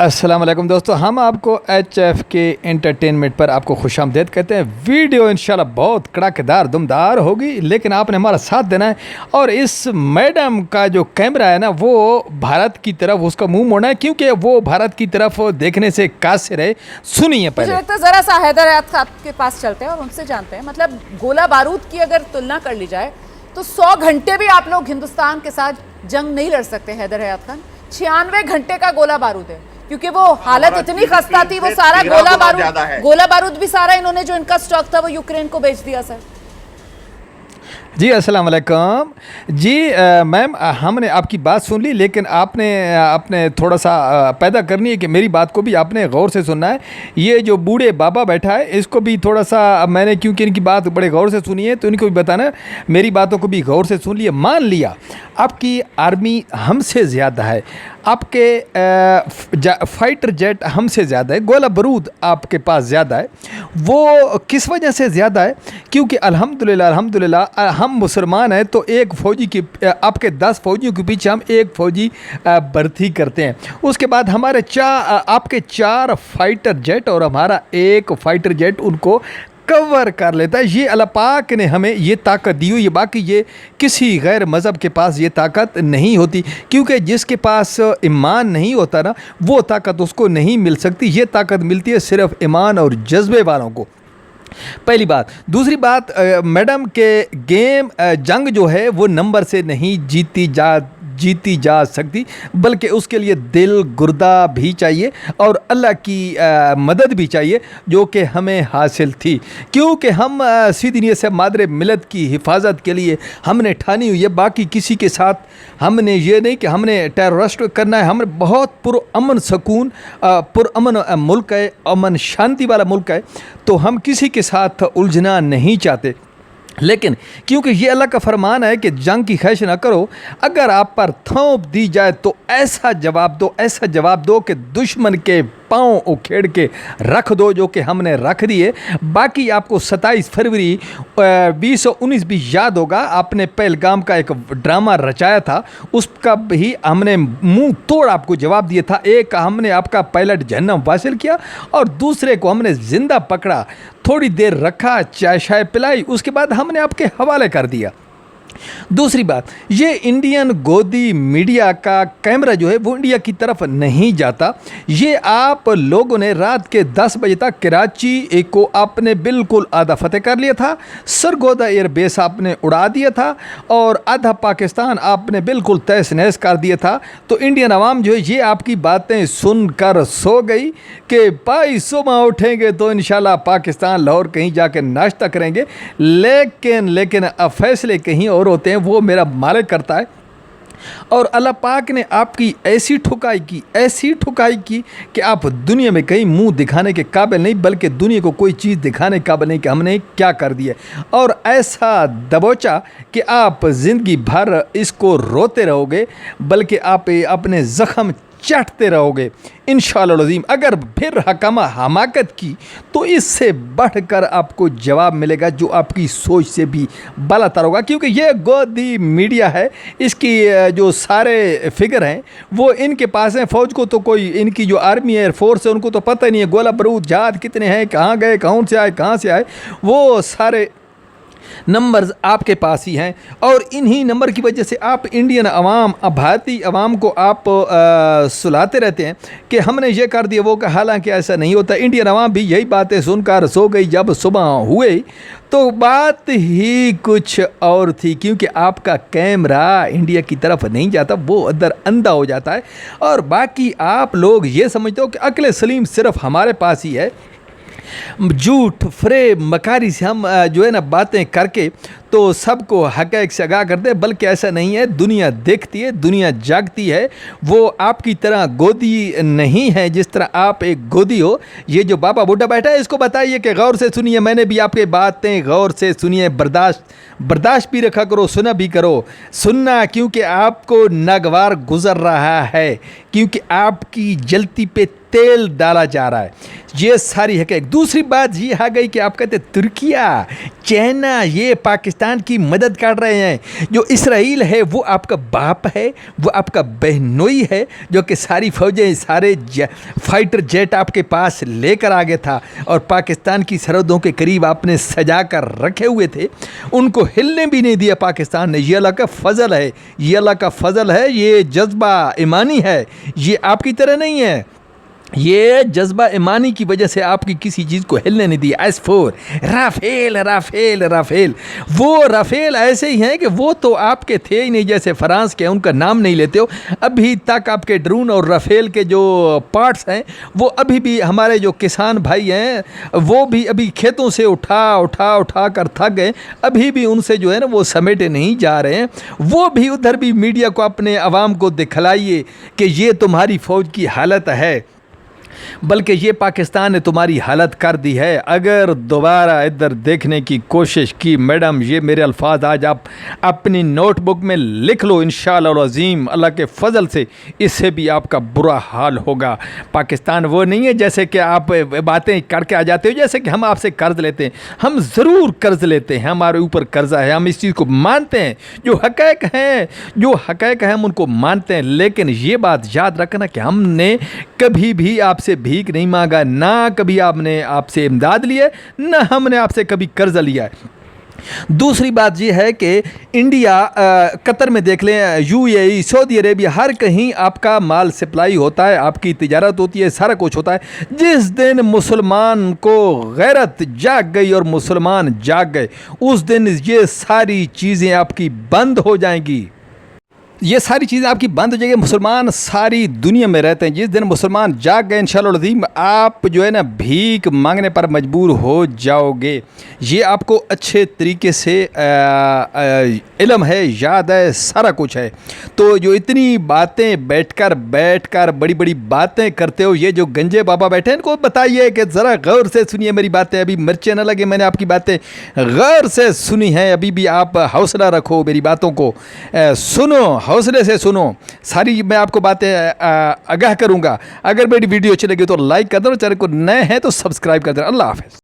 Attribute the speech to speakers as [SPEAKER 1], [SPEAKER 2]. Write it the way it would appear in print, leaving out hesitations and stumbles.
[SPEAKER 1] السلام علیکم دوستو، ہم آپ کو ایچ ایف کے انٹرٹینمنٹ پر آپ کو خوش آمدید کہتے ہیں۔ ویڈیو انشاءاللہ بہت کڑاکیدار دمدار ہوگی، لیکن آپ نے ہمارا ساتھ دینا ہے۔ اور اس میڈم کا جو کیمرہ ہے نا، وہ بھارت کی طرف اس کا منہ موڑنا ہے، کیونکہ وہ بھارت کی طرف دیکھنے سے قاصر ہے۔ سنیے پہلے،
[SPEAKER 2] مجھے لگتا ہے ذرا سا حیدر حیات صاحب کے پاس چلتے ہیں اور ان سے جانتے ہیں، مطلب گولہ بارود کی اگر تلنا کر لی جائے تو 100 گھنٹے بھی آپ لوگ ہندوستان کے ساتھ جنگ نہیں لڑ سکتے حیدر حیات خان۔ 96 گھنٹے کا گولہ بارود ہے، کیونکہ وہ حالت اتنی خستہ تھی، وہ سارا گولہ بارود بھی سارا انہوں نے جو ان کا سٹاک تھا وہ یوکرین کو بیچ دیا سر۔
[SPEAKER 1] جی السلام علیکم جی میم، ہم نے آپ کی بات سن لی، لیکن آپ نے تھوڑا سا پیدا کرنی ہے کہ میری بات کو بھی آپ نے غور سے سننا ہے۔ یہ جو بوڑھے بابا بیٹھا ہے، اس کو بھی تھوڑا سا میں نے، کیونکہ ان کی بات بڑے غور سے سنی ہے، تو ان کو بھی بتانا ہے میری باتوں کو بھی غور سے سن لیے۔ مان لیا آپ کی آرمی ہم سے زیادہ ہے، آپ کے فائٹر جیٹ ہم سے زیادہ ہے، گولہ بارود آپ کے پاس زیادہ ہے۔ وہ کس وجہ سے زیادہ ہے؟ کیونکہ الحمدللہ ہم مسلمان ہیں، تو ایک فوجی کی، آپ کے 10 فوجیوں کے پیچھے ہم ایک فوجی بھرتی کرتے ہیں۔ اس کے بعد ہمارے آپ کے 4 فائٹر جیٹ اور ہمارا ایک فائٹر جیٹ ان کو کور کر لیتا ہے۔ یہ اللہ پاک نے ہمیں یہ طاقت دی ہوئی ہے، باقی یہ کسی غیر مذہب کے پاس یہ طاقت نہیں ہوتی، کیونکہ جس کے پاس ایمان نہیں ہوتا نا، وہ طاقت اس کو نہیں مل سکتی۔ یہ طاقت ملتی ہے صرف ایمان اور جذبے والوں کو، پہلی بات۔ دوسری بات، میڈم کے گیم جنگ جو ہے وہ نمبر سے نہیں جیتی جا سکتی، بلکہ اس کے لیے دل گردہ بھی چاہیے اور اللہ کی مدد بھی چاہیے، جو کہ ہمیں حاصل تھی، کیونکہ ہم سیدھی نیت سے مادر ملت کی حفاظت کے لیے ہم نے ٹھانی ہوئی ہے۔ باقی کسی کے ساتھ ہم نے یہ نہیں کہ ہم نے ٹیررسٹ کرنا ہے۔ ہم بہت پرامن ملک ہے، امن شانتی والا ملک ہے، تو ہم کسی کے ساتھ الجھنا نہیں چاہتے۔ لیکن کیونکہ یہ اللہ کا فرمان ہے کہ جنگ کی خواہش نہ کرو، اگر آپ پر تھوپ دی جائے تو ایسا جواب دو کہ دشمن کے پاؤں اکھیڑ کے رکھ دو، جو کہ ہم نے رکھ دیے۔ باقی آپ کو 27 فروری 2019 بھی یاد ہوگا، آپ نے پہلگام کا ایک ڈرامہ رچایا تھا، اس کا بھی ہم نے منہ توڑ آپ کو جواب دیا تھا۔ ایک ہم نے آپ کا پائلٹ جہنم واصل کیا، اور دوسرے کو ہم نے زندہ پکڑا، تھوڑی دیر رکھا، چائے شائے پلائی، اس کے بعد ہم نے آپ کے حوالے کر دیا۔ دوسری بات، یہ انڈین گودی میڈیا کا کیمرہ جو ہے وہ انڈیا کی طرف نہیں جاتا۔ یہ آپ لوگوں نے رات کے 10 بجے تک کراچی کو آپ نے بالکل آدھا فتح کر لیا تھا، سرگودا ایئر بیس آپ نے اڑا دیا تھا، اور آدھا پاکستان آپ نے بالکل تہس نہس کر دیا تھا۔ تو انڈین عوام جو ہے یہ آپ کی باتیں سن کر سو گئی کہ بھائی صبح اٹھیں گے تو انشاءاللہ پاکستان لاہور کہیں جا کے ناشتہ کریں گے، لیکن اب فیصلے کہیں اور ہوتے ہیں، وہ میرا مالک کرتا ہے۔ اور اللہ پاک نے آپ کی ایسی ٹھکائی کی کہ آپ دنیا میں کہیں منہ دکھانے کے قابل نہیں، بلکہ دنیا کو کوئی چیز دکھانے کے قابل نہیں کہ ہم نے کیا کر دیا، اور ایسا دبوچا کہ آپ زندگی بھر اس کو روتے رہو گے، بلکہ آپ اپنے زخم چاٹتے رہو گے انشاءاللہ العظیم۔ اگر پھر حماقت کی تو اس سے بڑھ کر آپ کو جواب ملے گا، جو آپ کی سوچ سے بھی بالاتر ہوگا، کیونکہ یہ گودی میڈیا ہے، اس کی جو سارے فگر ہیں وہ ان کے پاس ہیں۔ فوج کو تو کوئی، ان کی جو آرمی ایئر فورس ہے ان کو تو پتہ نہیں ہے گولہ بارود جہاد کتنے ہیں، کہاں گئے، کہاں سے آئے، وہ سارے نمبرز آپ کے پاس ہی ہیں، اور انہی نمبر کی وجہ سے آپ انڈین عوام، بھارتی عوام کو آپ سلاتے رہتے ہیں کہ ہم نے یہ کر دیا وہ، کہ حالانکہ ایسا نہیں ہوتا۔ انڈین عوام بھی یہی باتیں سن کر سو گئی۔ جب صبح ہوئے تو بات ہی کچھ اور تھی، کیونکہ آپ کا کیمرہ انڈیا کی طرف نہیں جاتا، وہ ادھر اندھا ہو جاتا ہے، اور باقی آپ لوگ یہ سمجھتے ہو کہ عقل سلیم صرف ہمارے پاس ہی ہے۔ جھوٹ فریب مکاری سے ہم جو ہے نا باتیں کر کے تو سب کو حقائق سے آگاہ کرتے ہیں، بلکہ ایسا نہیں ہے۔ دنیا دیکھتی ہے، دنیا جاگتی ہے، وہ آپ کی طرح گودی نہیں ہے جس طرح آپ ایک گودی ہو۔ یہ جو بابا بوڑھا بیٹھا ہے، اس کو بتائیے کہ غور سے سنیے، میں نے بھی آپ کے باتیں غور سے سنیے، برداشت بھی رکھا کرو، سنا بھی کرو، سننا کیونکہ آپ کو ناگوار گزر رہا ہے، کیونکہ آپ کی جلتی پہ تیل ڈالا جا رہا ہے۔ یہ ساری حقیقت۔ دوسری بات یہ آ گئی کہ آپ کہتے ترکیہ، چائنا، یہ پاکستان پاکستان کی مدد کر رہے ہیں. جو اسرائیل ہے وہ آپ کا باپ ہے, وہ آپ کا بہنوئی ہے, جو کہ ساری فوجیں سارے فائٹر جیٹ آپ کے پاس لے کر آگے تھا اور پاکستان کی سرحدوں کے قریب آپ نے سجا کر رکھے ہوئے تھے. ان کو ہلنے بھی نہیں دیا پاکستان نے. یہ اللہ کا فضل ہے, یہ اللہ کا فضل ہے, یہ جذبہ ایمانی ہے, یہ آپ کی طرح نہیں ہے. یہ جذبہ ایمانی کی وجہ سے آپ کی کسی چیز کو ہلنے نہیں دی. S-4 رافیل رافیل رافیل, وہ رافیل ایسے ہی ہیں کہ وہ تو آپ کے تھے ہی نہیں, جیسے فرانس کے, ان کا نام نہیں لیتے ہو. ابھی تک آپ کے ڈرون اور رافیل کے جو پارٹس ہیں وہ ابھی بھی ہمارے جو کسان بھائی ہیں وہ بھی ابھی کھیتوں سے اٹھا کر تھک گئے, ابھی بھی ان سے جو ہے نا وہ سمیٹے نہیں جا رہے ہیں. وہ بھی ادھر بھی میڈیا کو اپنے عوام کو دکھلائیے کہ یہ تمہاری فوج کی حالت ہے, بلکہ یہ پاکستان نے تمہاری حالت کر دی ہے. اگر دوبارہ ادھر دیکھنے کی کوشش کی میڈم, یہ میرے الفاظ آج آپ اپنی نوٹ بک میں لکھ لو, انشاءاللہ العظیم اللہ کے فضل سے اس سے بھی آپ کا برا حال ہوگا. پاکستان وہ نہیں ہے جیسے کہ آپ باتیں کر کے آ جاتے ہو, جیسے کہ ہم آپ سے قرض لیتے ہیں. ہم ضرور قرض لیتے ہیں, ہمارے اوپر قرضہ ہے, ہم اس چیز کو مانتے ہیں. جو حقائق ہیں ہم ان کو مانتے ہیں, لیکن یہ بات یاد رکھنا کہ ہم نے کبھی بھی آپ سے بھیک نہیں مانگا, نہ کبھی آپ سے امداد لی ہے, نہ ہم نے آپ سے کبھی قرض لیا ہے. دوسری بات یہ ہے کہ انڈیا, قطر میں دیکھ لیں, UAE, سعودی عربیہ, ہر کہیں آپ کا مال سپلائی ہوتا ہے, آپ کی تجارت ہوتی ہے, سارا کچھ ہوتا ہے. جس دن مسلمان کو غیرت جاگ گئی اور مسلمان جاگ گئے, اس دن یہ ساری چیزیں آپ کی بند ہو جائیں گی. یہ ساری چیزیں آپ کی بند ہو جائیں گی. مسلمان ساری دنیا میں رہتے ہیں. جس دن مسلمان جاگ گئے انشاءاللہ العظیم, آپ جو ہے نا بھیک مانگنے پر مجبور ہو جاؤ گے. یہ آپ کو اچھے طریقے سے علم ہے, یاد ہے, سارا کچھ ہے. تو جو اتنی باتیں بیٹھ کر بڑی بڑی باتیں کرتے ہو, یہ جو گنجے بابا بیٹھے ہیں ان کو بتائیے کہ ذرا غور سے سنیے میری باتیں. ابھی مرچیں نہ لگے, میں نے آپ کی باتیں غور سے سنی ہیں. ابھی بھی آپ حوصلہ رکھو, میری باتوں کو سنو, حوصلے سے سنو. ساری میں آپ کو باتیں آگاہ کروں گا. اگر میری ویڈیو اچھی لگی تو لائک کر دو, چینل کو نئے ہیں تو سبسکرائب کر دو. اللہ حافظ.